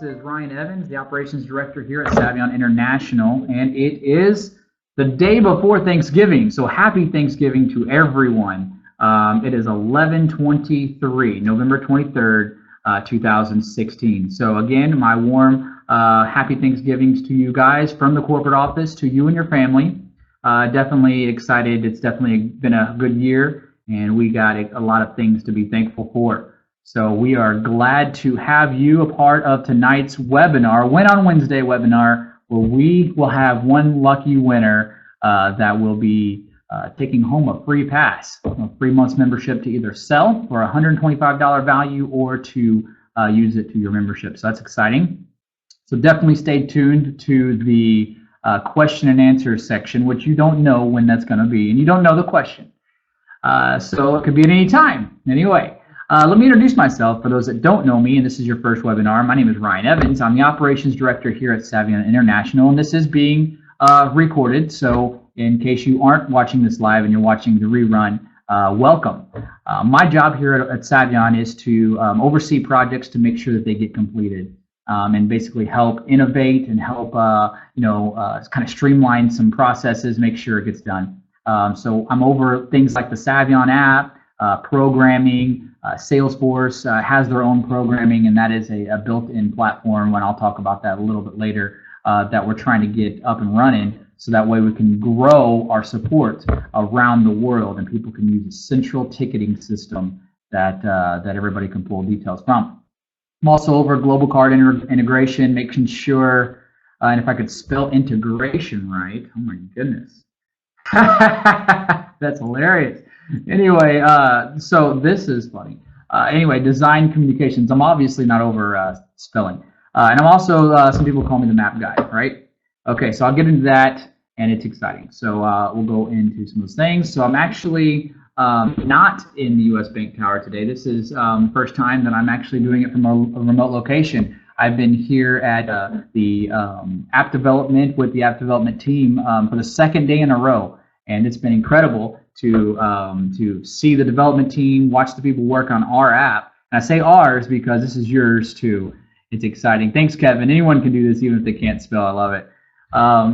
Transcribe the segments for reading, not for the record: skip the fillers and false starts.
This is Ryan Evans, the Operations Director here at Saivian International, and it is the day before Thanksgiving. So happy Thanksgiving to everyone. It is 11/23, November 23rd, 2016. So again, my warm happy Thanksgivings to you guys from the corporate office, to you and your family. Definitely excited. It's definitely been a good year, and we got a lot of things to be thankful for. So we are glad to have you a part of tonight's webinar, Win on Wednesday webinar, where we will have one lucky winner that will be taking home a free pass, a 3 months membership to either sell for a $125 value or to use it to your membership. So that's exciting. So definitely stay tuned to the question and answer section, which you don't know when that's going to be, and you don't know the question. So it could be at any time. Anyway. Let me introduce myself for those that don't know me, and this is your first webinar. My name is Ryan Evans. I'm the Operations Director here at Saivian International, and this is being recorded. So in case you aren't watching this live and you're watching the rerun, welcome. My job here at Saivian is to oversee projects to make sure that they get completed, and basically help innovate and help kind of streamline some processes, make sure it gets done. So I'm over things like the Saivian app, programming. Salesforce has their own programming, and that is a built-in platform, and I'll talk about that a little bit later, that we're trying to get up and running so that way we can grow our support around the world and people can use a central ticketing system that everybody can pull details from. I'm also over global card integration, making sure, and if I could spell integration right, oh my goodness. That's hilarious. Anyway, so this is funny. Anyway, design communications. I'm obviously not over spelling. And I'm also, some people call me the map guy, right? Okay, so I'll get into that, and it's exciting. So we'll go into some of those things. So I'm actually not in the U.S. Bank Tower today. This is the first time that I'm actually doing it from a remote location. I've been here at the app development with the app development team for the second day in a row, and it's been incredible to see the development team, watch the people work on our app. And I say ours because this is yours too. It's exciting. Thanks, Kevin. Anyone can do this, even if they can't spell. I love it.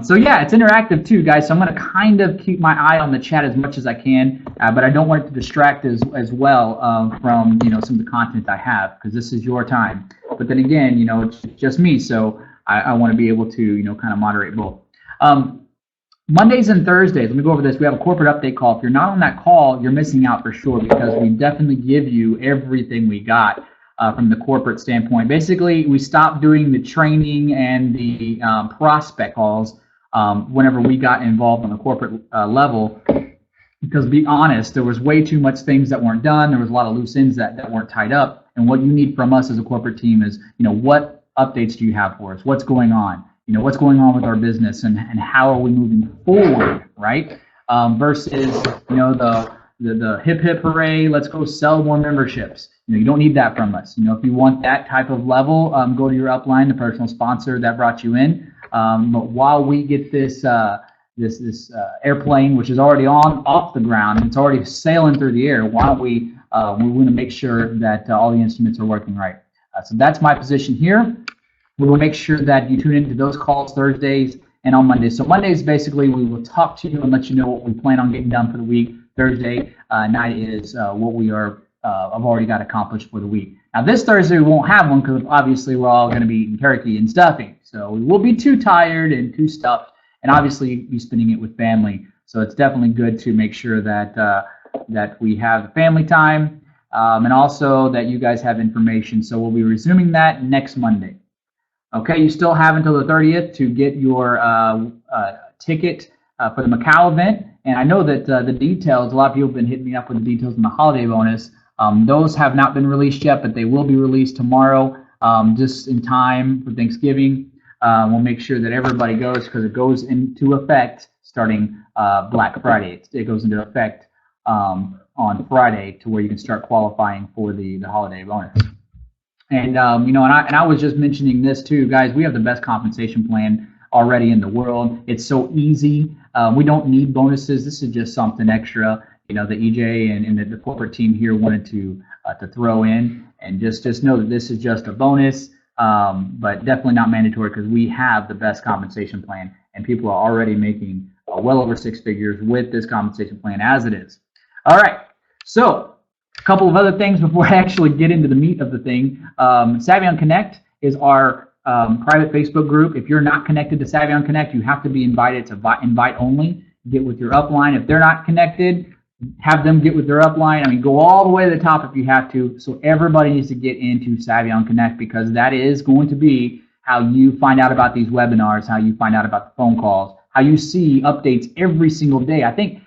So yeah, it's interactive too, guys. So I'm going to kind of keep my eye on the chat as much as I can, but I don't want it to distract as well from some of the content I have, because this is your time. But then again, it's just me, so I want to be able to kind of moderate both. Mondays and Thursdays, let me go over this. We have a corporate update call. If you're not on that call, you're missing out for sure, because we definitely give you everything we got from the corporate standpoint. Basically, we stopped doing the training and the prospect calls whenever we got involved on the corporate level, because to be honest, there was way too much things that weren't done. There was a lot of loose ends that weren't tied up. And what you need from us as a corporate team is, what updates do you have for us? What's going on? What's going on with our business, and how are we moving forward, right? Versus, the hip hip hooray, let's go sell more memberships. You don't need that from us. If you want that type of level, go to your upline, the personal sponsor that brought you in. But while we get this airplane, which is already off the ground, and it's already sailing through the air, we want to make sure that all the instruments are working right. So that's my position here. We will make sure that you tune into those calls Thursdays and on Mondays. So Mondays, basically, we will talk to you and let you know what we plan on getting done for the week. Thursday night is what we have already got accomplished for the week. Now, this Thursday, we won't have one because obviously we're all going to be eating turkey and stuffing. So we will be too tired and too stuffed, and obviously be spending it with family. So it's definitely good to make sure that we have family time, and also that you guys have information. So we'll be resuming that next Monday. Okay, you still have until the 30th to get your ticket for the Macau event. And I know that the details, a lot of people have been hitting me up with the details on the holiday bonus. Those have not been released yet, but they will be released tomorrow, just in time for Thanksgiving. We'll make sure that everybody goes, because it goes into effect starting Black Friday. It goes into effect on Friday, to where you can start qualifying for the holiday bonus. And and I was just mentioning this too, guys. We have the best compensation plan already in the world. It's so easy. We don't need bonuses. This is just something extra, the EJ and the corporate team here wanted to throw in. And just know that this is just a bonus. but definitely not mandatory because we have the best compensation plan, and people are already making well over 6 figures with this compensation plan as it is. All right, so a couple of other things before I actually get into the meat of the thing. Saivian Connect is our private Facebook group. If you're not connected to Saivian Connect, you have to be invited. It's invite only. Get with your upline. If they're not connected, have them get with their upline. I mean, go all the way to the top if you have to. So everybody needs to get into Saivian Connect because that is going to be how you find out about these webinars, how you find out about the phone calls, how you see updates every single day. I think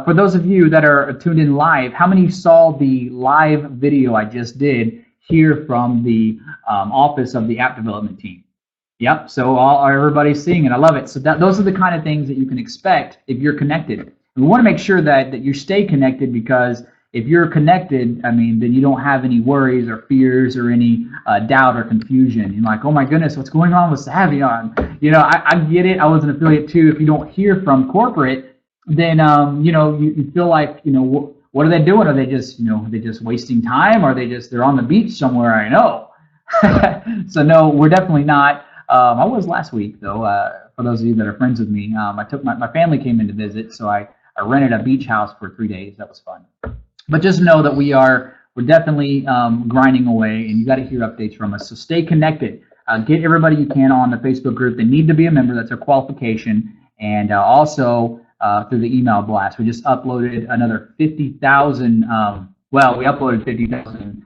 for those of you that are tuned in live, how many saw the live video I just did here from the office of the app development team? Yep, so everybody's seeing it. I love it. So those are the kind of things that you can expect if you're connected. And we want to make sure that you stay connected because if you're connected, I mean, then you don't have any worries or fears or any doubt or confusion. You're like, oh my goodness, what's going on with Saivian? You know, I get it. I was an affiliate too. If you don't hear from corporate, then you know, you feel like, you know, what are they doing? Are they just, you know, wasting time? Or are they're on the beach somewhere? I know. So no, we're definitely not. I was last week though. For those of you that are friends with me, I took my family came in to visit, so I rented a beach house for 3 days. That was fun. But just know that we're definitely grinding away, and you got to hear updates from us. So stay connected. Get everybody you can on the Facebook group. They need to be a member. That's a qualification. And also through the email blast, we just uploaded another 50,000. Well, we uploaded 50,000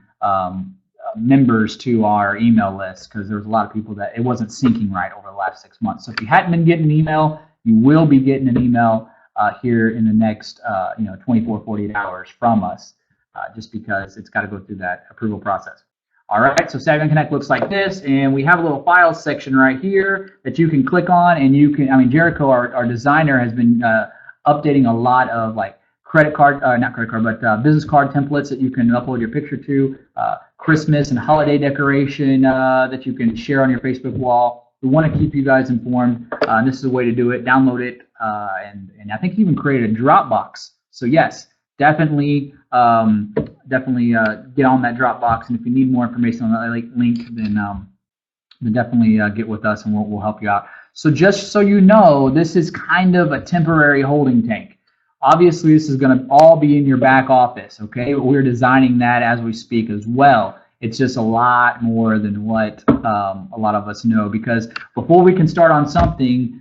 members to our email list because there was a lot of people that it wasn't syncing right over the last 6 months. So if you hadn't been getting an email, you will be getting an email here in the next 24, 48 hours from us, just because it's got to go through that approval process. All right, so Saivian Connect looks like this, and we have a little files section right here that you can click on, and you can, I mean, Jericho, our designer, has been updating a lot of like credit card, not credit card, but business card templates that you can upload your picture to, Christmas and holiday decoration that you can share on your Facebook wall. We want to keep you guys informed. This is a way to do it. Download it, and I think you even created a Dropbox. So yes, definitely get on that Dropbox. And if you need more information on that link, then definitely get with us, and we'll help you out. So just so you know, this is kind of a temporary holding tank. Obviously, this is going to all be in your back office, okay? We're designing that as we speak as well. It's just a lot more than what a lot of us know, because before we can start on something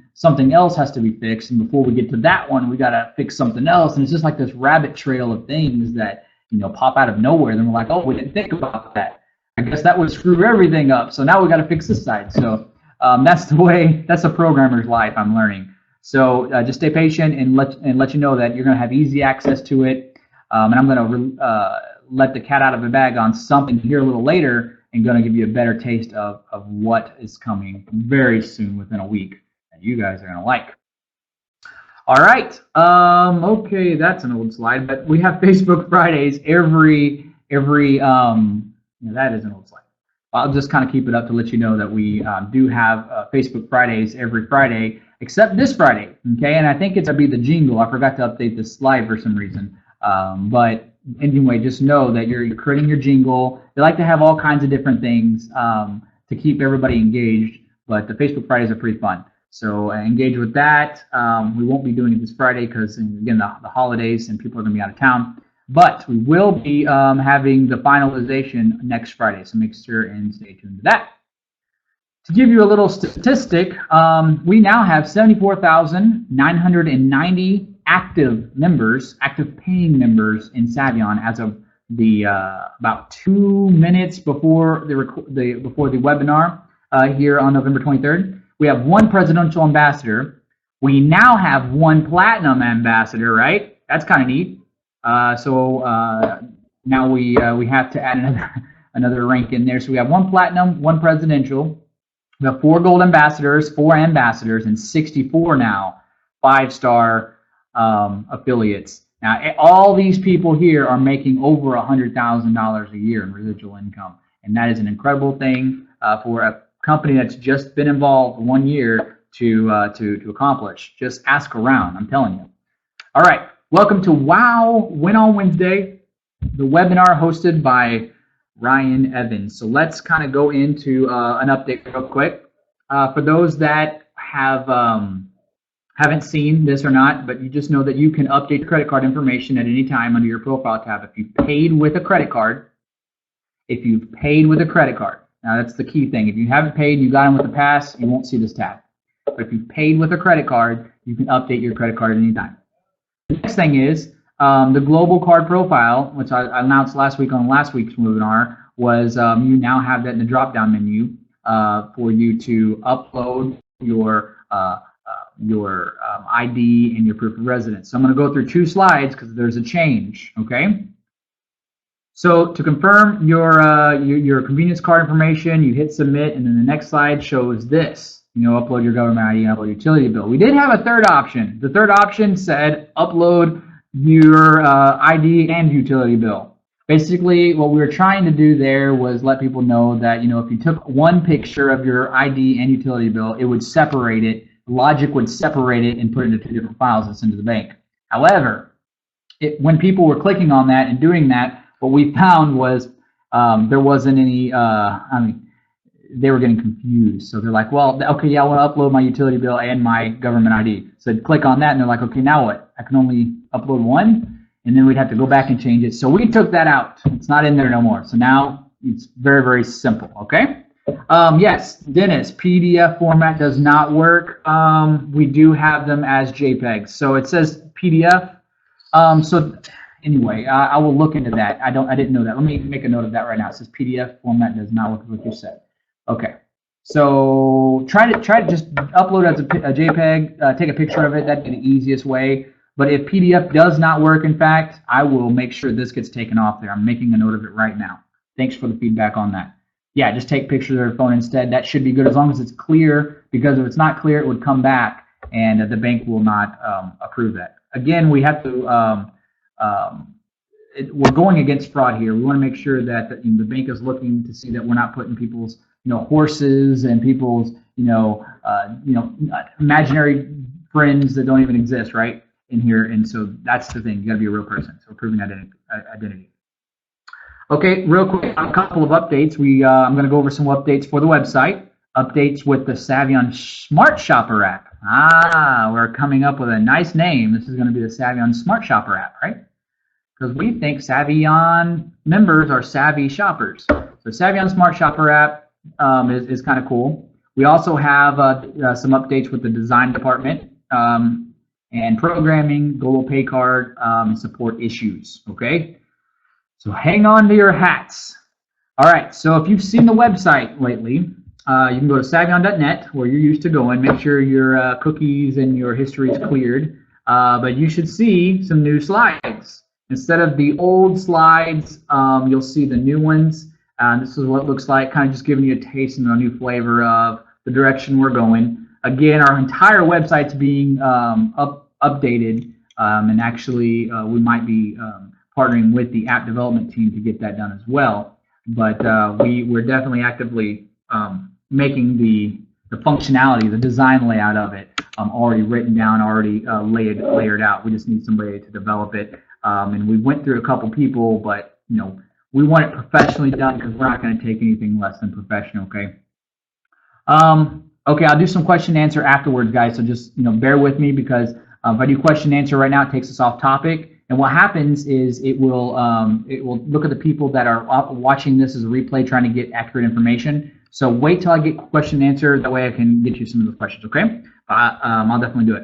else has to be fixed, and before we get to that one, we got to fix something else, and it's just like this rabbit trail of things that, you know, pop out of nowhere. Then we're like, oh, we didn't think about that. I guess that would screw everything up, so now we got to fix this side. So that's the programmer's life, I'm learning. So just stay patient and let you know that you're going to have easy access to it. And I'm going to let the cat out of the bag on something here a little later, and going to give you a better taste of what is coming very soon, within a week, that you guys are going to like. All right. Okay, that's an old slide, but we have Facebook Fridays every that is an old slide. I'll just kind of keep it up to let you know that we do have Facebook Fridays every Friday, except this Friday, okay? And I think it's going to be the jingle. I forgot to update this slide for some reason. But anyway, just know that you're creating your jingle. They like to have all kinds of different things to keep everybody engaged, but the Facebook Fridays are pretty fun. So engage with that. We won't be doing it this Friday because, again, the holidays and people are going to be out of town. But we will be having the finalization next Friday, so make sure and stay tuned to that. To give you a little statistic, we now have 74,990 active members, active paying members in Saivian as of the about 2 minutes before the webinar here on November 23rd. We have 1 presidential ambassador. We now have 1 platinum ambassador, right? That's kind of neat. So now we have to add another rank in there. So we have 1 platinum, 1 presidential. We have 4 gold ambassadors, 4 ambassadors, and 64 now 5-star affiliates. Now all these people here are making over $100,000 a year in residual income, and that is an incredible thing for a company that's just been involved 1 year to accomplish. Just ask around, I'm telling you. All right. Welcome to Wow Win on Wednesday, the webinar hosted by Ryan Evans. So let's kind of go into an update real quick. For those that haven't seen this or not, but you just know that you can update credit card information at any time under your profile tab. If you've paid with a credit card, now that's the key thing. If you haven't paid, you got them with the pass, you won't see this tab. But if you've paid with a credit card, you can update your credit card at any time. The next thing is the global card profile, which I announced last week on last week's webinar, was you now have that in the drop-down menu for you to upload your ID and your proof of residence. So I'm going to go through 2 slides because there's a change. Okay. So to confirm your convenience card information, you hit submit, and then the next slide shows this. Upload your government ID and upload your utility bill. We did have a third option. The third option said upload your ID and utility bill. Basically, what we were trying to do there was let people know that if you took one picture of your ID and utility bill, it would separate it. Logic would separate it and put it into 2 different files and send to the bank. However, when people were clicking on that and doing that, what we found was there wasn't any. They were getting confused. So they're like, well, okay, yeah, I want to upload my utility bill and my government ID. So I'd click on that, and they're like, okay, now what? I can only upload one, and then we'd have to go back and change it. So we took that out. It's not in there no more. So now it's very, very simple, okay? Yes, Dennis, PDF format does not work. We do have them as JPEGs. So it says PDF. So anyway, I will look into that. I didn't know that. Let me make a note of that right now. It says PDF format does not work with what you said. Okay, so try to just upload as a JPEG, take a picture of it. That'd be the easiest way. But if PDF does not work, in fact, I will make sure this gets taken off there. I'm making a note of it right now. Thanks for the feedback on that. Yeah, just take pictures of your phone instead. That should be good as long as it's clear, because if it's not clear, it would come back, and the bank will not approve that. Again, we have to, we're going against fraud here. We want to make sure that the bank is looking to see that we're not putting people's horses and people's imaginary friends that don't even exist right in here. And so that's the thing. You got to be a real person. So proving identity. Okay, real quick, a couple of updates. I'm going to go over some updates for the website. Updates with the Saivian Smart Shopper app. We're coming up with a nice name. This is going to be the Saivian Smart Shopper app, right? Because we think Saivian members are savvy shoppers. So Saivian Smart Shopper app is kind of cool. We also have some updates with the design department and programming, global pay card, support issues. Okay, so hang on to your hats. All right, so if you've seen the website lately, you can go to Saivian.net where you're used to going. Make sure your cookies and your history is cleared. But you should see some new slides. Instead of the old slides, you'll see the new ones. This is what it looks like, kind of just giving you a taste and a new flavor of the direction we're going. Again, our entire website's being updated, and actually we might be partnering with the app development team to get that done as well. But we're definitely actively making the functionality, the design layout of it already written down, already layered out. We just need somebody to develop it. And we went through a couple people, but we want it professionally done because we're not going to take anything less than professional. Okay. Okay, I'll do some question and answer afterwards, guys. So just bear with me, because if I do question and answer right now, it takes us off topic. And what happens is it will look at the people that are watching this as a replay, trying to get accurate information. So wait till I get question and answer. That way I can get you some of those questions. Okay. I'll definitely do it.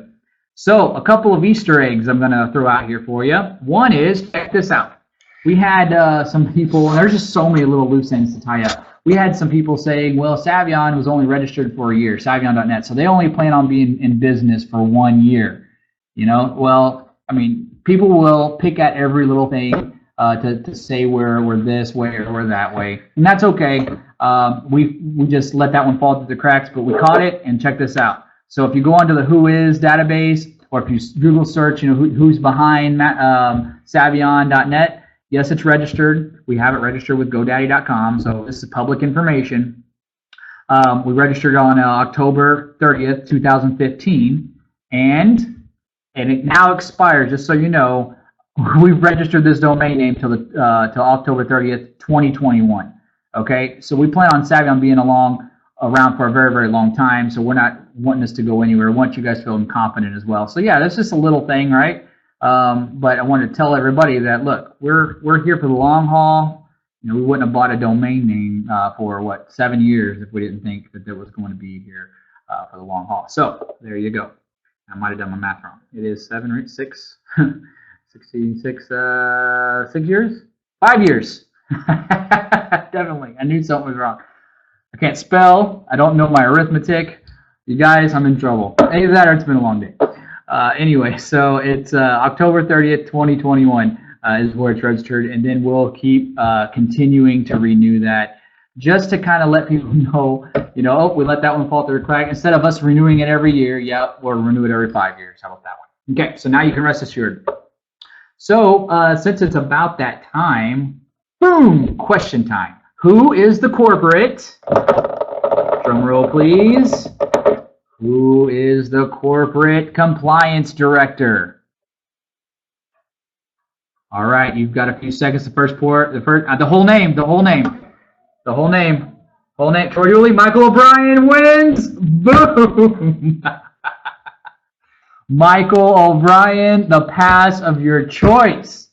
So a couple of Easter eggs I'm going to throw out here for you. One is, check this out. We had some people, and there's just so many little loose ends to tie up. We had some people saying, well, Saivian was only registered for a year, Saivian.net, so they only plan on being in business for 1 year. Well, I mean, people will pick at every little thing to say we're this way or we're that way, and that's okay. We just let that one fall through the cracks, but we caught it, and check this out. So if you go onto the Whois database, or if you Google search, who's behind Saivian.net, yes, it's registered. We have it registered with GoDaddy.com, so this is public information. We registered on October 30th, 2015, and it now expires, just so you know, we've registered this domain name till October 30th, 2021. Okay, so we plan on Saivian being around for a very, very long time. So we're not wanting this to go anywhere. We want you guys feeling confident as well. So yeah, that's just a little thing, right? But I wanted to tell everybody that look, we're here for the long haul. You know, we wouldn't have bought a domain name for what 7 years if we didn't think that there was going to be here for the long haul. So there you go. I might have done my math wrong. It is 7 or 6, 66, 6 years, 5 years. Definitely, I knew something was wrong. I can't spell. I don't know my arithmetic. You guys, I'm in trouble. Either that or it's been a long day. Anyway, so it's October 30th, 2021 is where it's registered, and then we'll keep continuing to renew that just to kind of let people know, you know, oh, we let that one fall through the crack. Instead of us renewing it every year, yeah, we'll renew it every 5 years. How about that one? Okay, so now you can rest assured. So since it's about that time, boom, question time. Who is the corporate? Drum roll, please. Who is the corporate compliance director? All right, you've got a few seconds. The whole name. Troy Dooley, Michael O'Brien wins. Boom. Michael O'Brien, the pass of your choice.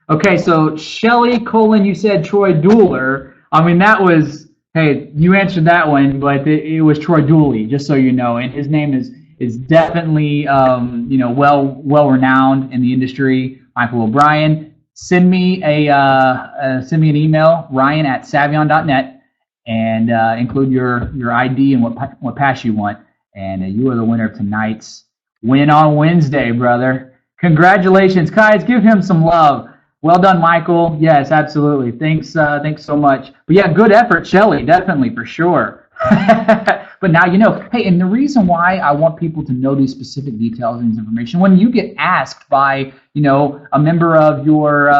Okay, so Shelly Colin, you said Troy Dooler. I mean, that was, hey, you answered that one, but it was Troy Dooley, just so you know. And his name is definitely, you know, well renowned in the industry. Michael O'Brien. Send me an email, ryan@savion.net, and include your ID and what pass you want. And you are the winner of tonight's Win on Wednesday, brother. Congratulations, guys. Give him some love. Well done, Michael. Yes, absolutely. Thanks so much. But yeah, good effort, Shelly. Definitely, for sure. But now you know. Hey, and the reason why I want people to know these specific details and this information, when you get asked by, you know, a member of your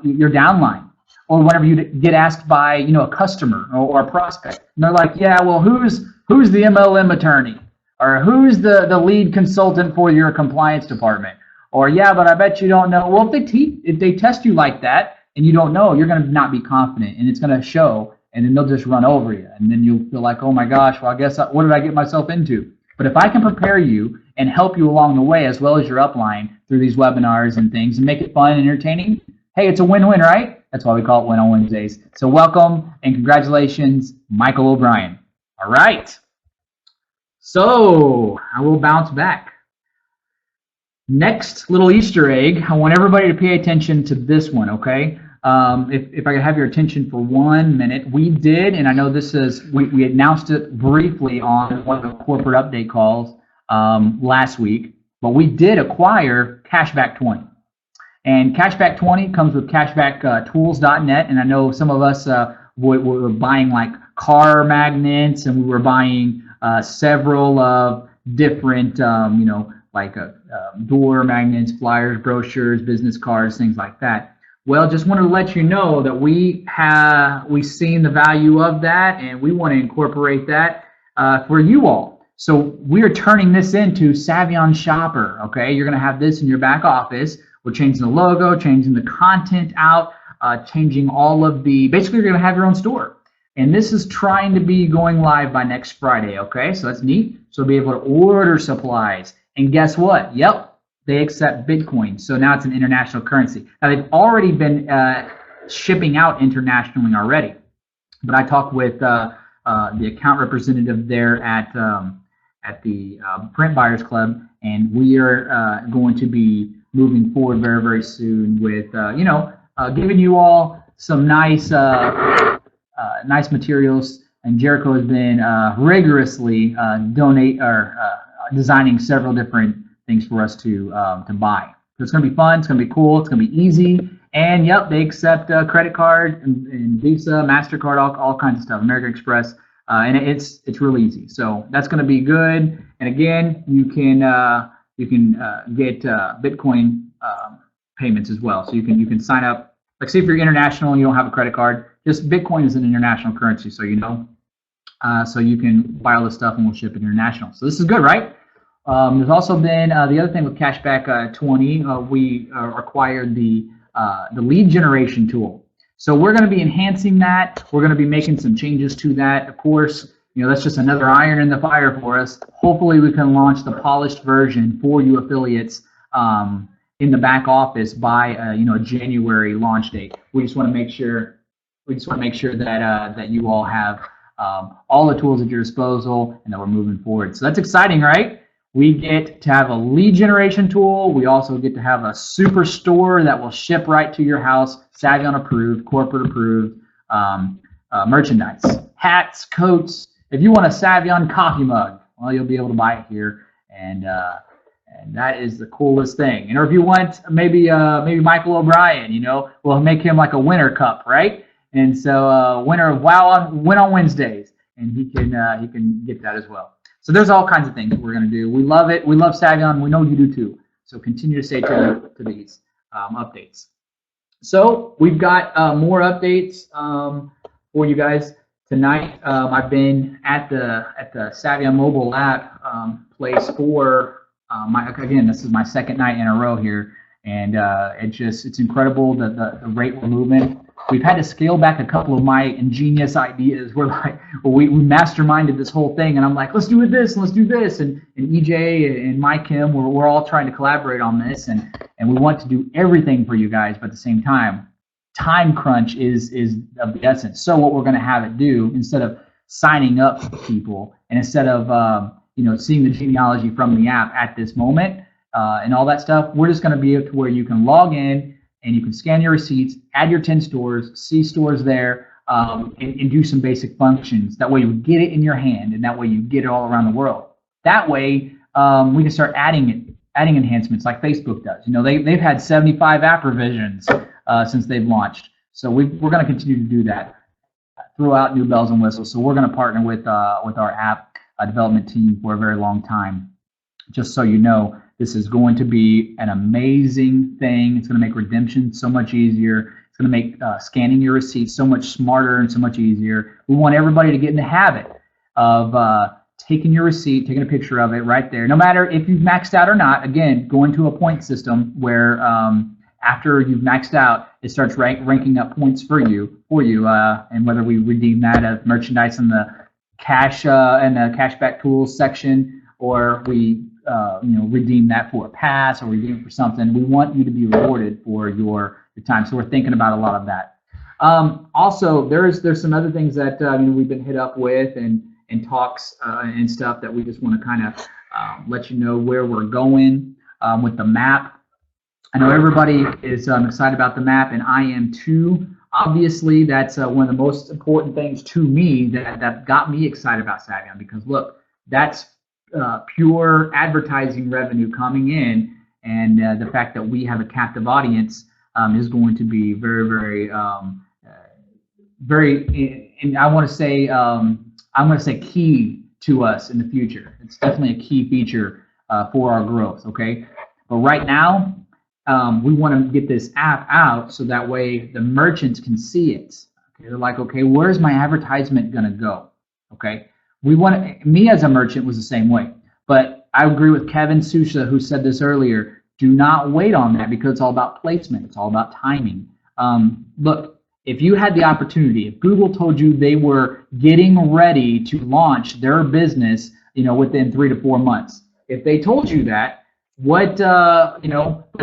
downline, or whenever you get asked by, you know, a customer or a prospect, and they're like, yeah, well, who's the MLM attorney, or who's the lead consultant for your compliance department? Or, yeah, but I bet you don't know. Well, if they test you like that and you don't know, you're going to not be confident, and it's going to show, and then they'll just run over you. And then you'll feel like, oh, my gosh, well, I guess what did I get myself into? But if I can prepare you and help you along the way as well as your upline through these webinars and things and make it fun and entertaining, hey, it's a win-win, right? That's why we call it Win on Wednesdays. So welcome and congratulations, Michael O'Brien. All right. So I will bounce back. Next little Easter egg, I want everybody to pay attention to this one, okay? If I could have your attention for 1 minute. We did, and I know this is, we announced it briefly on one of the corporate update calls last week, but we did acquire Cashback 20. And Cashback 20 comes with cashbacktools.net, and I know some of us were buying like car magnets, and we were buying several of different, you know, like door magnets, flyers, brochures, business cards, things like that. Well, just wanted to let you know that we've seen the value of that, and we want to incorporate that for you all. So we are turning this into Saivian Shopper. Okay, you're going to have this in your back office. We're changing the logo, changing the content out, changing all of the. Basically, you're going to have your own store. And this is trying to be going live by next Friday. Okay, so that's neat. So you'll be able to order supplies. And guess what? Yep, they accept Bitcoin. So now it's an international currency. Now they've already been shipping out internationally already. But I talked with the account representative there at the Print Buyers Club, and we are going to be moving forward very, very soon with you know, giving you all some nice nice materials. And Jericho has been rigorously designing several different things for us to buy. So it's going to be fun. It's going to be cool. It's going to be easy. And yep, they accept credit card and Visa, MasterCard, all kinds of stuff. American Express, and it's really easy. So that's going to be good. And again, you can get Bitcoin payments as well. So you can sign up. Like, say if you're international and you don't have a credit card, just Bitcoin is an international currency, so you know. So you can buy all this stuff and we'll ship it international. So this is good, right? There's also been the other thing with Cashback 20. We acquired the lead generation tool. So we're going to be enhancing that. We're going to be making some changes to that. Of course, that's just another iron in the fire for us. Hopefully, we can launch the polished version for you affiliates in the back office by a January launch date. We just want to make sure that you all have all the tools at your disposal and that we're moving forward. So that's exciting, right? We get to have a lead generation tool. We also get to have a super store that will ship right to your house, Saivian approved, corporate approved merchandise, hats, coats. If you want a Saivian coffee mug, well, you'll be able to buy it here, and that is the coolest thing. Or if you want maybe Michael O'Brien, we'll make him like a winter cup, right? And so winner of WOW win on Wednesdays, and he can get that as well. So there's all kinds of things that we're going to do. We love it. We love Saivian. We know you do too. So continue to stay tuned to these updates. So we've got more updates for you guys tonight. I've been at the Saivian mobile app place for this is my second night in a row here, and it's incredible the rate we're moving. We've had to scale back a couple of my ingenious ideas. We masterminded this whole thing, and I'm like, let's do it this, and let's do this, and EJ and Mike Kim, we're all trying to collaborate on this, and we want to do everything for you guys, but at the same time, time crunch is of the essence. So what we're going to have it do, instead of signing up people, and instead of seeing the genealogy from the app at this moment and all that stuff, we're just going to be able to where you can log in and you can scan your receipts, add your 10 stores, see stores there, and do some basic functions. That way you get it in your hand, and that way you get it all around the world. That way we can start adding enhancements like Facebook does. They've had 75 app revisions since they've launched. So we're going to continue to do that, throw out new bells and whistles. So we're going to partner with our app development team for a very long time. Just so you know, this is going to be an amazing thing. It's going to make redemption so much easier. It's going to make scanning your receipts so much smarter and so much easier. We want everybody to get in the habit of taking your receipt, taking a picture of it right there. No matter if you've maxed out or not, again, going to a point system where after you've maxed out, it starts ranking up points for you, and whether we redeem that as merchandise in the cash and the cashback tools section, or we redeem that for a pass, or redeem it for something. We want you to be rewarded for your time. So we're thinking about a lot of that. Also, there's some other things that we've been hit up with and talks and stuff that we just want to kind of let you know where we're going with the map. I know everybody is excited about the map, and I am too. Obviously, that's one of the most important things to me that got me excited about Saivian, because look, that's pure advertising revenue coming in, and the fact that we have a captive audience is going to be very, very, very. And I'm going to say key to us in the future. It's definitely a key feature for our growth. Okay, but right now, we want to get this app out so that way the merchants can see it. Okay, they're like, okay, where's my advertisement going to go? Okay. Me as a merchant was the same way, but I agree with Kevin Sousa, who said this earlier. Do not wait on that, because it's all about placement. It's all about timing. Look, if you had the opportunity, if Google told you they were getting ready to launch their business, within 3 to 4 months, if they told you that, but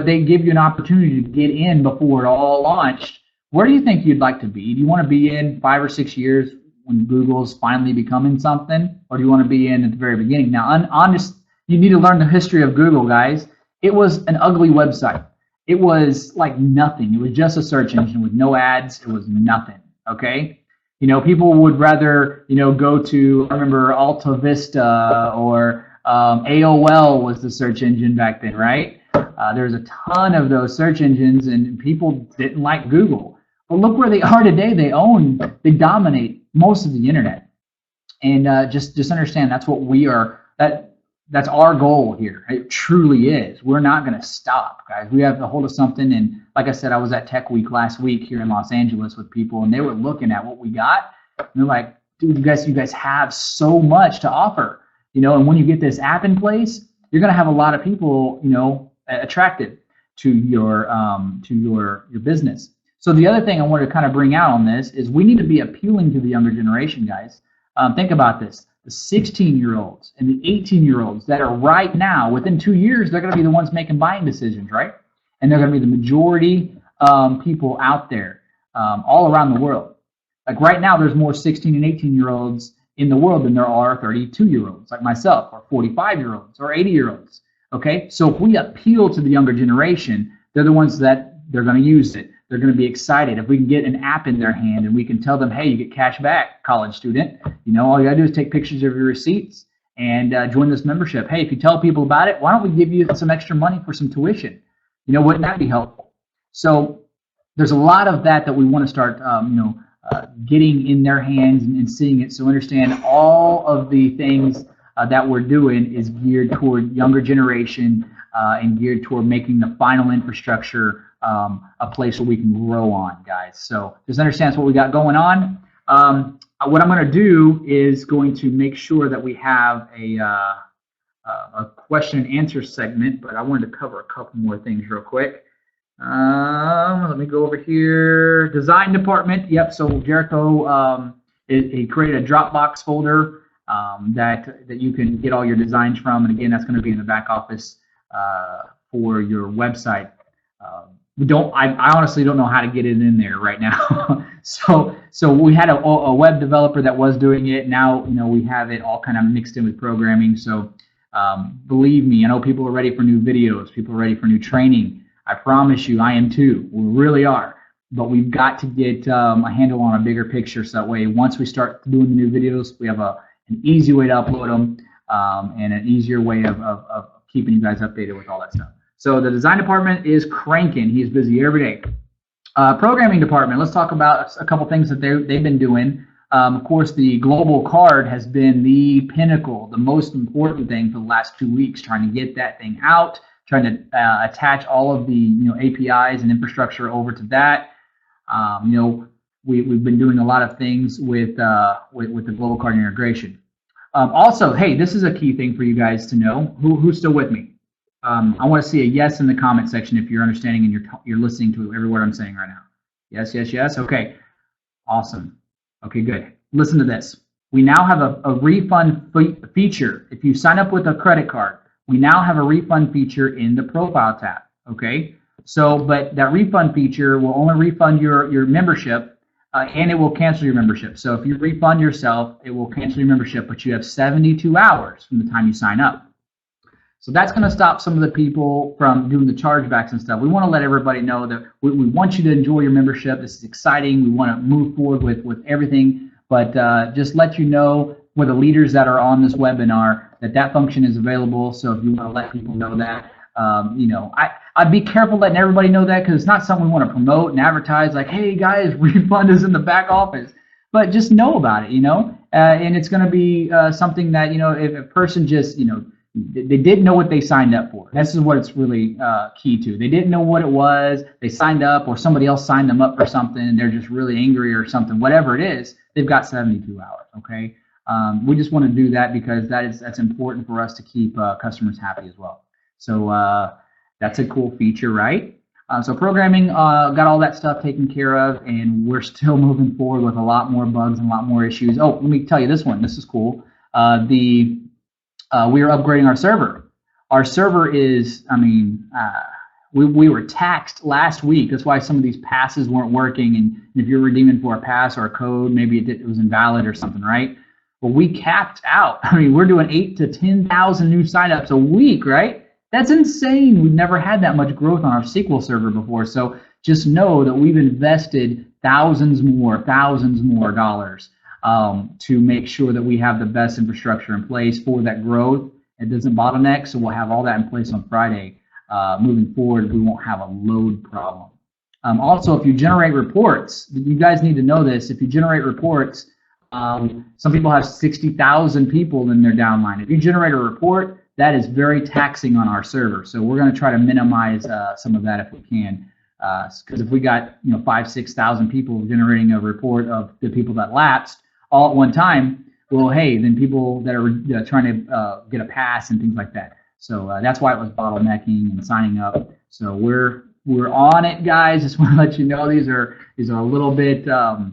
they give you an opportunity to get in before it all launched, where do you think you'd like to be? Do you want to be in 5 or 6 years when Google's finally becoming something, or do you want to be in at the very beginning? Now, you need to learn the history of Google, guys. It was an ugly website. It was like nothing. It was just a search engine with no ads. It was nothing, okay? People would rather, go to, I remember Alta Vista or AOL was the search engine back then, right? There's a ton of those search engines, and people didn't like Google. But look where they are today. They dominate most of the internet. And just understand that's what we are. That's our goal here. It truly is. We're not going to stop, guys. We have a hold of something. And like I said, I was at Tech Week last week here in Los Angeles with people, and they were looking at what we got. And they're like, dude, you guys have so much to offer. And when you get this app in place, you're going to have a lot of people, attracted to your business. So the other thing I wanted to kind of bring out on this is we need to be appealing to the younger generation, guys. Think about this. The 16-year-olds and the 18-year-olds that are right now, within 2 years, they're going to be the ones making buying decisions, right? And they're going to be the majority people out there all around the world. Like right now, there's more 16 and 18-year-olds in the world than there are 32-year-olds, like myself, or 45-year-olds, or 80-year-olds. Okay, so if we appeal to the younger generation, they're the ones that they're going to use it. They're going to be excited. If we can get an app in their hand and we can tell them, hey, you get cash back, college student, all you got to do is take pictures of your receipts and join this membership. Hey, if you tell people about it, why don't we give you some extra money for some tuition? Wouldn't that be helpful? So there's a lot of that we want to start, getting in their hands and seeing it. So understand all of the things that we're doing is geared toward younger generation and geared toward making the final infrastructure a place where we can grow on, guys. So just understand what we got going on. What I'm going to do is going to make sure that we have a question and answer segment, but I wanted to cover a couple more things real quick. Let me go over here. Design department. Yep. So Jericho, he created a Dropbox folder that you can get all your designs from, and again, that's going to be in the back office for your website. I honestly don't know how to get it in there right now. so we had a web developer that was doing it. Now we have it all kind of mixed in with programming. So believe me, I know people are ready for new videos. People are ready for new training. I promise you, I am too. We really are. But we've got to get a handle on a bigger picture, so that way once we start doing the new videos, we have an easy way to upload them and an easier way of keeping you guys updated with all that stuff. So the design department is cranking. He's busy every day. Programming department, let's talk about a couple things that they've been doing. Of course, the global card has been the pinnacle, the most important thing for the last 2 weeks, trying to get that thing out, trying to attach all of the APIs and infrastructure over to that. We've been doing a lot of things with the global card integration. Also, hey, this is a key thing for you guys to know. Who's still with me? I want to see a yes in the comment section if you're understanding and you're listening to every word I'm saying right now. Yes, yes, yes. Okay, awesome. Okay, good. Listen to this. We now have a refund feature. If you sign up with a credit card, we now have a refund feature in the profile tab. Okay, so but that refund feature will only refund your membership, and it will cancel your membership. So if you refund yourself, it will cancel your membership, but you have 72 hours from the time you sign up. So that's going to stop some of the people from doing the chargebacks and stuff. We want to let everybody know that we want you to enjoy your membership. This is exciting. We want to move forward with everything, but just let you know with the leaders that are on this webinar that function is available. So if you want to let people know that, I'd be careful letting everybody know that, because it's not something we want to promote and advertise like, hey guys, refund is in the back office. But just know about it, and it's going to be something that, if a person just, they didn't know what they signed up for. This is what it's really key to. They didn't know what it was. They signed up, or somebody else signed them up for something, and they're just really angry or something. Whatever it is, they've got 72 hours. Okay. We just want to do that because that's important for us to keep customers happy as well. So that's a cool feature, right? So programming got all that stuff taken care of, and we're still moving forward with a lot more bugs and a lot more issues. Oh, let me tell you this one. This is cool. We are upgrading our server. Our server is, we were taxed last week. That's why some of these passes weren't working. And if you're redeeming for a pass or a code, maybe it was invalid or something, right? Well, we capped out. We're doing 8,000 to 10,000 new signups a week, right? That's insane. We've never had that much growth on our SQL server before. So just know that we've invested thousands more dollars to make sure that we have the best infrastructure in place for that growth. It doesn't bottleneck, so we'll have all that in place on Friday. Moving forward, we won't have a load problem. Also, if you generate reports, you guys need to know this. If you generate reports, some people have 60,000 people in their downline. If you generate a report, that is very taxing on our server. So we're going to try to minimize some of that if we can. Because if we got 5,000 to 6,000 people generating a report of the people that lapsed all at one time, well, hey, then people that are trying to get a pass and things like that, So that's why it was bottlenecking and signing up. So we're on it, guys. Just want to let you know these are a little bit of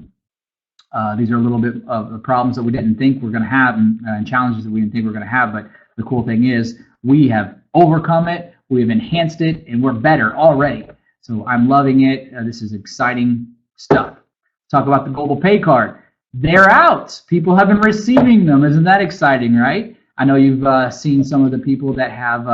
the problems that we didn't think we're going to have, and challenges that we didn't think we were going to have. But the cool thing is we have overcome it, we have enhanced it, and we're better already. So I'm loving it. This is exciting stuff. Talk about the global pay card. They're out. People have been receiving them. Isn't that exciting, right? I know you've seen some of the people that have,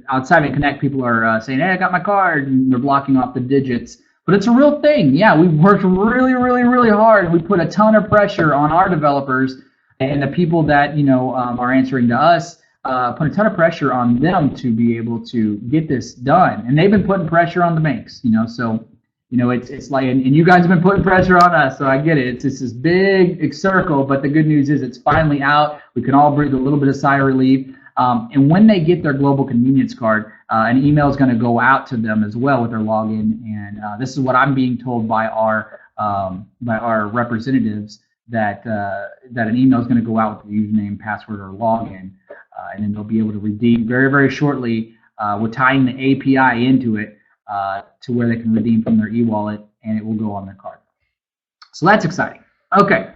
outside of Connect, people are saying, hey, I got my card, and they're blocking off the digits. But it's a real thing. Yeah, we've worked really, really, really hard. We put a ton of pressure on our developers and the people that are answering to us. Put a ton of pressure on them to be able to get this done, and they've been putting pressure on the banks. So it's like, and you guys have been putting pressure on us. So I get it. It's this big circle, but the good news is it's finally out. We can all breathe a little bit of sigh of relief. And when they get their global convenience card, an email is going to go out to them as well with their login. And this is what I'm being told by our representatives, that an email is going to go out with the username, password, or login, and then they'll be able to redeem very, very shortly. We're tying the API into it to where they can redeem from their e-wallet, and it will go on their card. So that's exciting. Okay,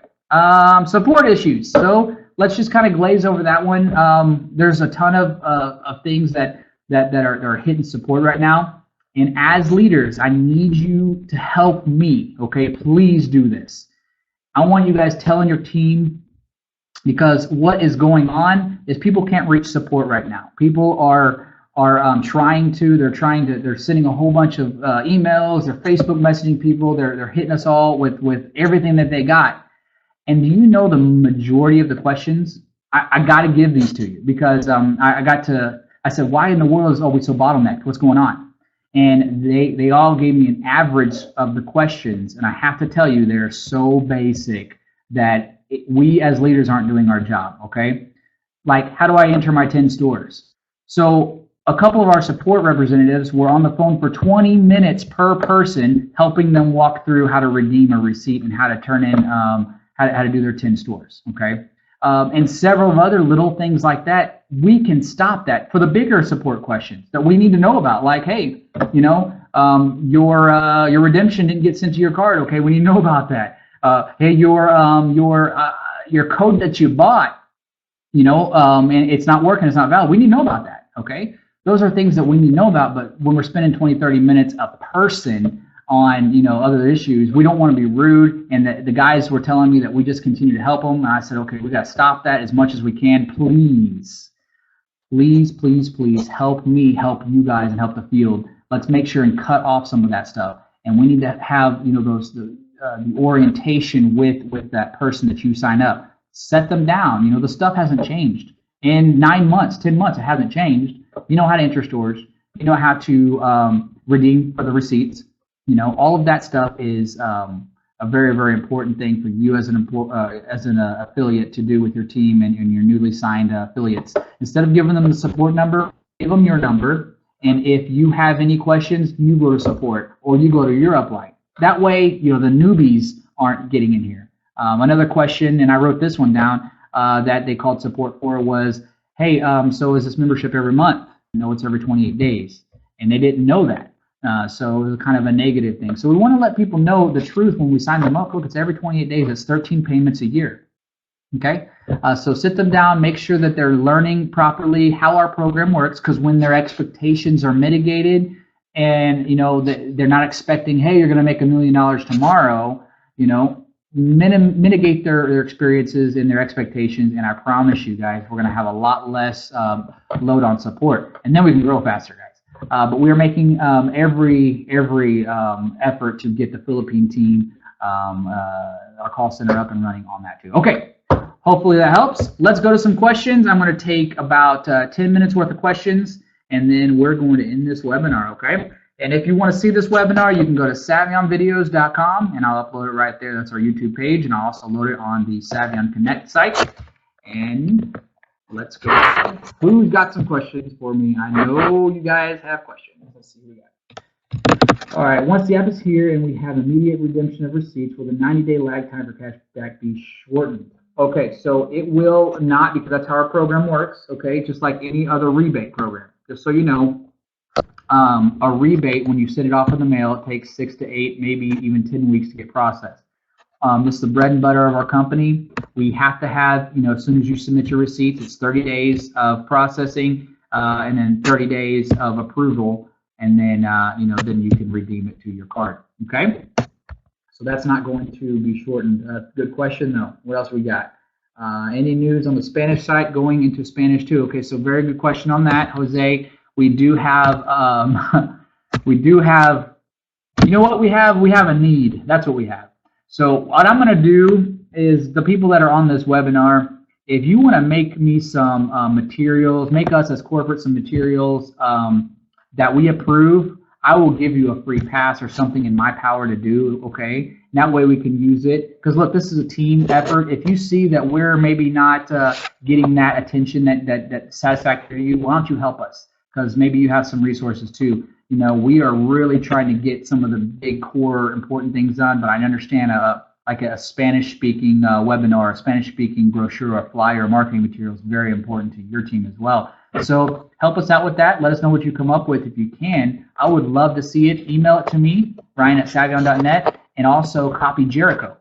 support issues. So let's just kind of glaze over that one. There's a ton of things that are hitting support right now. And as leaders, I need you to help me, okay? Please do this. I want you guys telling your team, because what is going on is people can't reach support right now. People are they're sending a whole bunch of emails, they're Facebook messaging people, they're hitting us all with everything that they got. And do you know the majority of the questions? I got to give these to you, because I said, why in the world is always so bottlenecked? What's going on? And they all gave me an average of the questions, and I have to tell you, they're so basic that we as leaders aren't doing our job, okay? Like, how do I enter my 10 stores? So a couple of our support representatives were on the phone for 20 minutes per person, helping them walk through how to redeem a receipt and how to turn in, how to do their 10 stores, okay? And several other little things like that. We can stop that for the bigger support questions that we need to know about, like, hey, your redemption didn't get sent to your card. Okay, we need to know about that. Hey, your code that you bought, and it's not working, it's not valid. We need to know about that. Okay, those are things that we need to know about. But when we're spending 20, 30 minutes a person on other issues, we don't want to be rude. And the guys were telling me that we just continue to help them. And I said, okay, we got to stop that as much as we can. Please help me help you guys and help the field. Let's make sure and cut off some of that stuff. And we need to have the orientation with that person that you sign up. Set them down. The stuff hasn't changed in 9 months, 10 months. It hasn't changed. You know how to enter stores. You know how to redeem for the receipts. All of that stuff is a very, very important thing for you as an affiliate to do with your team and your newly signed affiliates. Instead of giving them the support number, give them your number. And if you have any questions, you go to support or you go to your upline. That way, the newbies aren't getting in here. Another question, and I wrote this one down, that they called support for was, hey, so is this membership every month? No, it's every 28 days. And they didn't know that. So it was kind of a negative thing. So we want to let people know the truth when we sign them up. Look, it's every 28 days. It's 13 payments a year. Okay? So sit them down. Make sure that they're learning properly how our program works, because when their expectations are mitigated and, they're not expecting, hey, you're going to make $1 million tomorrow, mitigate their experiences and their expectations. And I promise you guys, we're going to have a lot less load on support. And then we can grow faster, guys. But we are making every effort to get the Philippine team, our call center, up and running on that too. Okay, hopefully that helps. Let's go to some questions. I'm going to take about 10 minutes worth of questions, and then we're going to end this webinar, okay? And if you want to see this webinar, you can go to savionvideos.com, and I'll upload it right there. That's our YouTube page, and I'll also load it on the Saivian Connect site. And let's go. Who's got some questions for me? I know you guys have questions. Let's see who we got. All right. Once the app is here and we have immediate redemption of receipts, will the 90-day lag time for cashback be shortened? Okay, so it will not, because that's how our program works, okay, just like any other rebate program. Just so you know, a rebate, when you send it off in the mail, it takes 6 to 8, maybe even 10 weeks to get processed. This is the bread and butter of our company. We have to have, as soon as you submit your receipts, it's 30 days of processing, and then 30 days of approval, and then, then you can redeem it to your card, okay? So that's not going to be shortened. Good question, though. What else we got? Any news on the Spanish site going into Spanish too? Okay, so very good question on that, Jose. We do have, you know what we have? We have a need. That's what we have. So what I'm going to do is, the people that are on this webinar, if you want to make me some materials, make us as corporate some materials that we approve, I will give you a free pass or something in my power to do, okay? And that way we can use it. Because look, this is a team effort. If you see that we're maybe not getting that attention that satisfactory to you, why don't you help us? Because maybe you have some resources too. We are really trying to get some of the big core important things done, but I understand like a Spanish-speaking webinar, a Spanish-speaking brochure, or flyer, or marketing material is very important to your team as well. So help us out with that. Let us know what you come up with if you can. I would love to see it. Email it to me, Ryan@Saivian.net, and also copy Jericho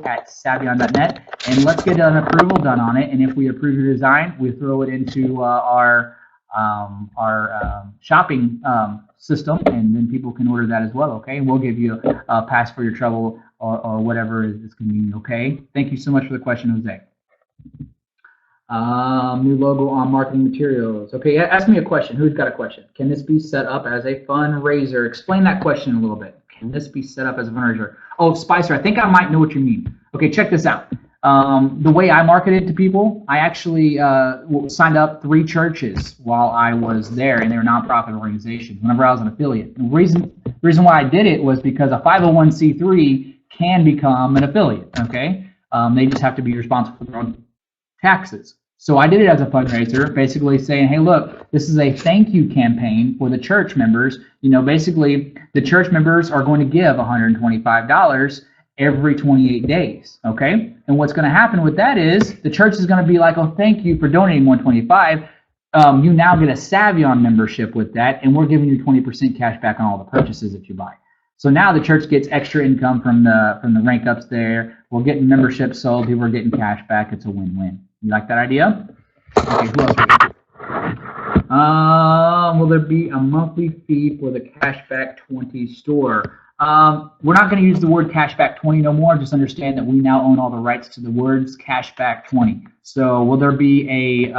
at Saivian.net, and let's get an approval done on it. And if we approve your design, we throw it into our shopping system, and then people can order that as well, okay? And we'll give you a pass for your trouble, or whatever is convenient, okay? Thank you so much for the question, Jose. New logo on marketing materials. Okay, ask me a question. Who's got a question? Can this be set up as a fundraiser? Explain that question a little bit. Can this be set up as a fundraiser? Oh, Spicer, I think I might know what you mean. Okay, check this out. The way I marketed to people, I actually signed up 3 churches while I was there, and they were nonprofit organizations whenever I was an affiliate. And the reason why I did it was because a 501c3 can become an affiliate, okay? They just have to be responsible for their own taxes. So I did it as a fundraiser, basically saying, hey, look, this is a thank you campaign for the church members. Basically, the church members are going to give $125 every 28 days, okay? And what's going to happen with that is the church is going to be like, oh, thank you for donating $125. You now get a Saivian membership with that, and we're giving you 20% cash back on all the purchases that you buy. So now the church gets extra income from the rank ups there. We're getting memberships sold. People are getting cash back. It's a win-win. You like that idea? Okay, who else? Will there be a monthly fee for the Cashback 20 store? We're not going to use the word Cashback 20 no more. Just understand that we now own all the rights to the words Cashback 20. So will there be a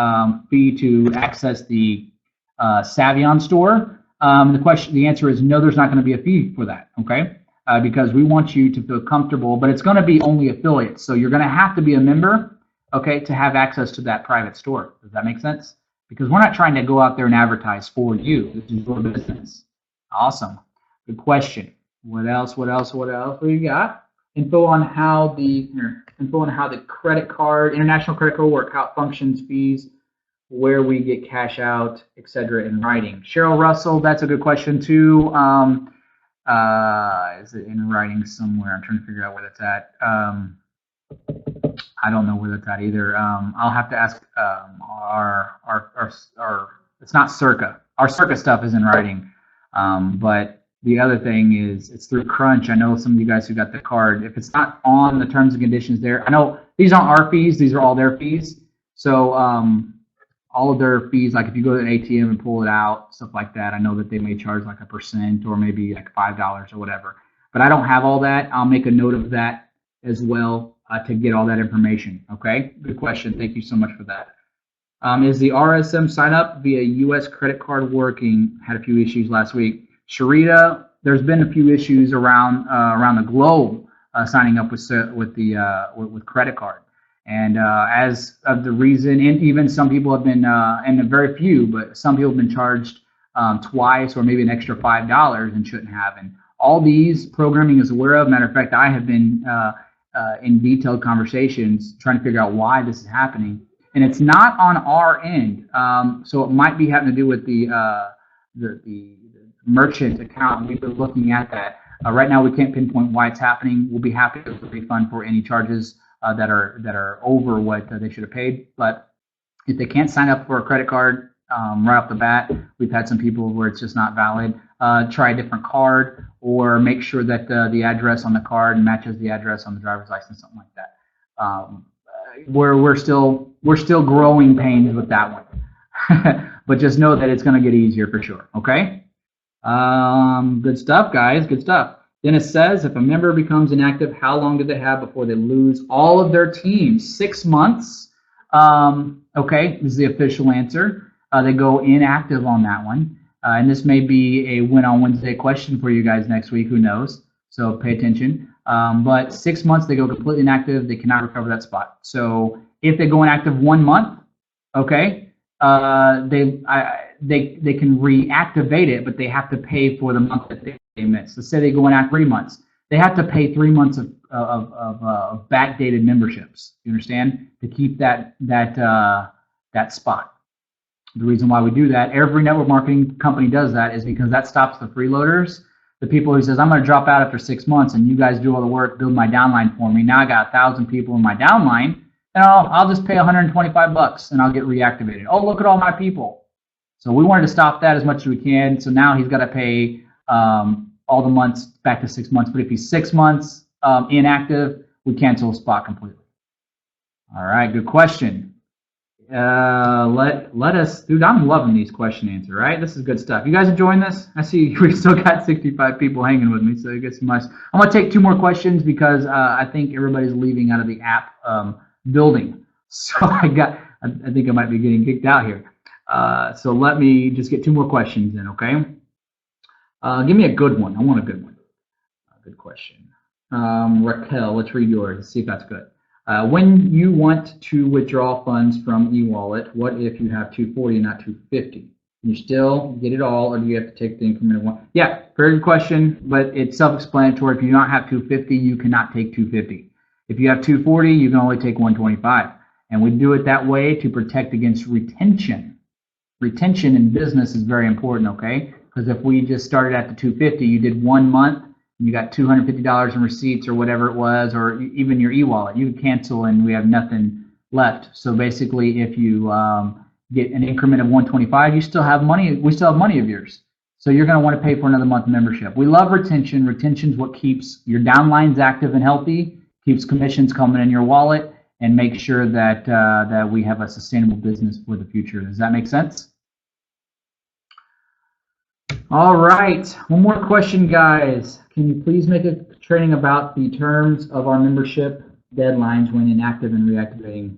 fee to access the Saivian store? The answer is no. There's not going to be a fee for that. Okay, because we want you to feel comfortable, but it's going to be only affiliates. So you're going to have to be a member, okay, to have access to that private store. Does that make sense? Because we're not trying to go out there and advertise for you. This is your business. Awesome. Good question. What else? What do you got? Info on how the credit card, international credit card work, how it functions, fees, where we get cash out, etc. in writing. Cheryl Russell, that's a good question too. Is it in writing somewhere? I'm trying to figure out where that's at. I don't know where that's at either. I'll have to ask our it's not Circa. Our Circa stuff is in writing, but the other thing is it's through Crunch. I know some of you guys who got the card. If it's not on the terms and conditions there, I know these aren't our fees. These are all their fees. So all of their fees, like if you go to an ATM and pull it out, stuff like that, I know that they may charge like 1% or maybe like $5 or whatever. But I don't have all that. I'll make a note of that as well to get all that information. Okay, good question. Thank you so much for that. Is the RSM sign up via U.S. credit card working? Had a few issues last week. Sharita, there's been a few issues around the globe signing up with credit card, and as of the reason, and even some people have been, and very few, but some people have been charged twice or maybe an extra $5 and shouldn't have. And all these programming is aware of. Matter of fact, I have been in detailed conversations trying to figure out why this is happening, and it's not on our end. So it might be having to do with the merchant account. We've been looking at that. Right now, we can't pinpoint why it's happening. We'll be happy to refund for any charges that are over what they should have paid. But if they can't sign up for a credit card right off the bat, we've had some people where it's just not valid. Try a different card, or make sure that the address on the card matches the address on the driver's license, something like that. We're still growing pains with that one, but just know that it's going to get easier for sure. Okay. Good stuff, guys. Good stuff. Then it says, if a member becomes inactive, how long do they have before they lose all of their teams? 6 months. Okay, this is the official answer. They go inactive on that one. And this may be a Win on Wednesday question for you guys next week. Who knows? So pay attention. But 6 months, they go completely inactive. They cannot recover that spot. So if they go inactive 1 month, okay, they can reactivate it, but they have to pay for the month that they missed. So say they go in at 3 months, they have to pay 3 months of backdated memberships. You understand? To keep that spot. The reason why we do that, every network marketing company does that, is because that stops the freeloaders. The people who says, I'm going to drop out after 6 months and you guys do all the work, build my downline for me. Now I got 1,000 people in my downline, and I'll just pay $125 and I'll get reactivated. Oh, look at all my people. So we wanted to stop that as much as we can. So now he's got to pay all the months back to 6 months. But if he's 6 months inactive, we cancel a spot completely. All right, good question. Let us, dude, I'm loving these question answer, right? This is good stuff. You guys enjoying this? I see we still got 65 people hanging with me, so I guess you must. I'm gonna take 2 more questions because I think everybody's leaving out of the app building. So I think I might be getting kicked out here. So let me just get 2 more questions in, okay? Give me a good one. I want a good one. Good question. Raquel, let's read yours. Let's see if that's good. When you want to withdraw funds from eWallet, what if you have 240 and not 250? Can you still get it all, or do you have to take the increment of one? Yeah, very good question, but it's self-explanatory. If you don't have 250, you cannot take 250. If you have 240, you can only take 125. And we do it that way to protect against retention. Retention in business is very important, okay? Because if we just started at the 250, you did 1 month, you got $250 in receipts or whatever it was, or even your e-wallet, you can cancel and we have nothing left. So basically, if you get an increment of 125, you still have money. We still have money of yours. So you're going to want to pay for another month membership. We love retention. Retention is what keeps your downlines active and healthy, keeps commissions coming in your wallet, and makes sure that that we have a sustainable business for the future. Does that make sense? All right, one more question, guys. Can you please make a training about the terms of our membership deadlines when inactive and reactivating?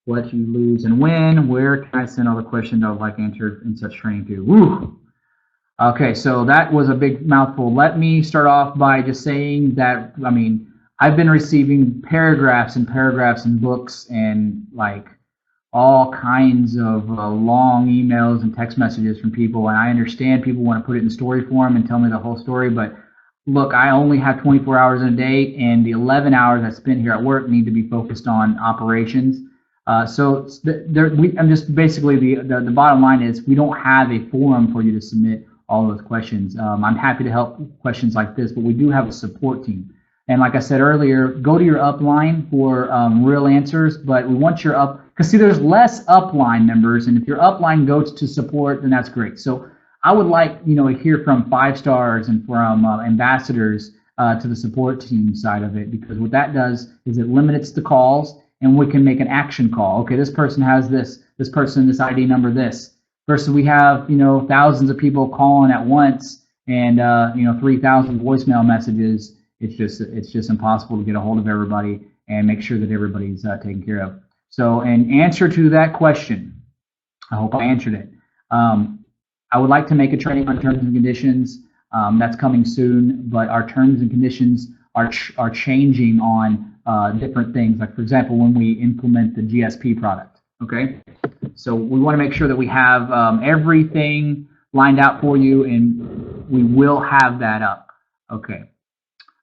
What you lose and when? Where can I send all the questions I would like answered in such training to? Woo! Okay, so that was a big mouthful. Let me start off by just saying that, I mean, I've been receiving paragraphs and paragraphs and books and like all kinds of long emails and text messages from people, and I understand people want to put it in story form and tell me the whole story, but look, I only have 24 hours in a day, and the 11 hours I spend here at work need to be focused on operations. So I'm just basically the bottom line is we don't have a forum for you to submit all those questions. I'm happy to help questions like this, but we do have a support team. And like I said earlier, go to your upline for real answers, but we want your because see, there's less upline members, and if your upline goes to support, then that's great. So I would like, to hear from 5 stars and from ambassadors to the support team side of it, because what that does is it limits the calls, and we can make an action call. Okay, this person has this person, this ID number, this. Versus we have, thousands of people calling at once, and 3,000 voicemail messages. It's just impossible to get a hold of everybody and make sure that everybody's taken care of. So, in answer to that question, I hope I answered it. I would like to make a training on terms and conditions. That's coming soon, but our terms and conditions are changing on different things. Like, for example, when we implement the GSP product, okay? So we want to make sure that we have everything lined out for you, and we will have that up, okay?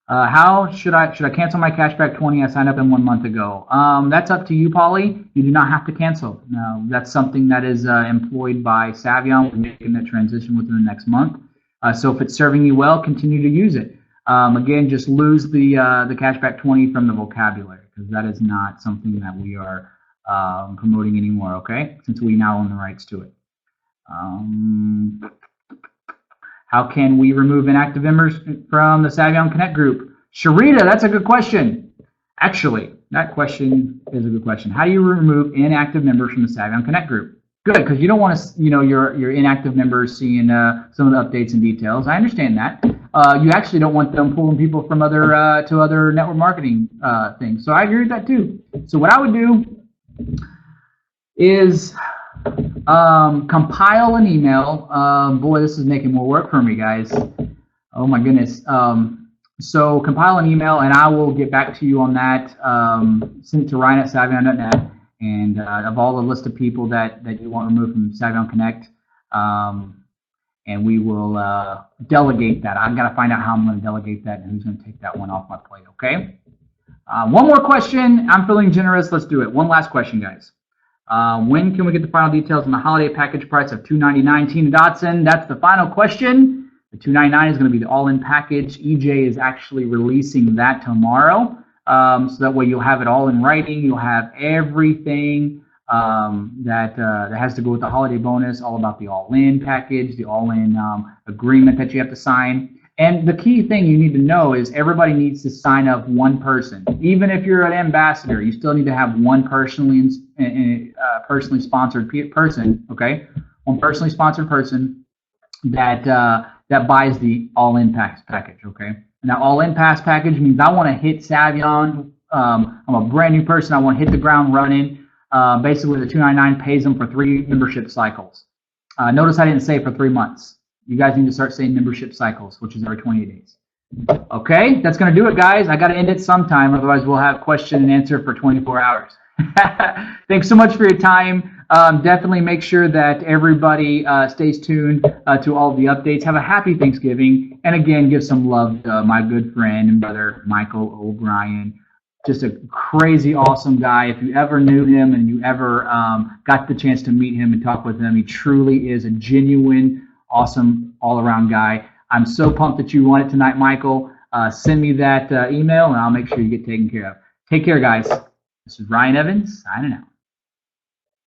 How should I cancel my cashback 20? I signed up in 1 month ago. That's up to you, Polly. You do not have to cancel. Now, that's something that is employed by Saivian. We're making that transition within the next month. So if it's serving you well, continue to use it. Again, just lose the cashback 20 from the vocabulary. because that is not something that we are promoting anymore, okay? Since we now own the rights to it. How can we remove inactive members from the Saivian Connect group? Sharita, that's a good question. Actually, that question is a good question. How do you remove inactive members from the Saivian Connect group? Good, because you don't want to, your inactive members seeing some of the updates and details. I understand that. You actually don't want them pulling people from other network marketing things. So I agree with that too. So what I would do is compile an email. Boy, this is making more work for me, guys. Oh my goodness. So compile an email, and I will get back to you on that. Send it to Ryan@Saivian.net, and of all the list of people that you want removed from Saivian Connect, and we will delegate that. I've got to find out how I'm going to delegate that and who's going to take that one off my plate. Okay. One more question. I'm feeling generous. Let's do it. One last question, guys. When can we get the final details on the holiday package price of $299? Tina Dotson, that's the final question. The $299 is going to be the all-in package. EJ is actually releasing that tomorrow, so that way you'll have it all in writing. You'll have everything that has to go with the holiday bonus, all about the all-in package, the all-in agreement that you have to sign. And the key thing you need to know is everybody needs to sign up one person. Even if you're an ambassador, you still need to have one personally sponsored person, okay? One personally sponsored person that buys the all-in package, okay? And that all-in pass package means I want to hit Saivian. I'm a brand new person. I want to hit the ground running. Basically, the $299 pays them for 3 membership cycles. Notice I didn't say for 3 months. You guys need to start saying membership cycles, which is every 28 days. Okay, that's going to do it, guys. I got to end it sometime. Otherwise, we'll have question and answer for 24 hours. Thanks so much for your time. Definitely make sure that everybody stays tuned to all the updates. Have a happy Thanksgiving. And again, give some love to my good friend and brother, Michael O'Brien. Just a crazy, awesome guy. If you ever knew him and you ever got the chance to meet him and talk with him, he truly is a genuine, awesome, all-around guy. I'm so pumped that you won it tonight, Michael. Send me that email, and I'll make sure you get taken care of. Take care, guys. This is Ryan Evans, signing out.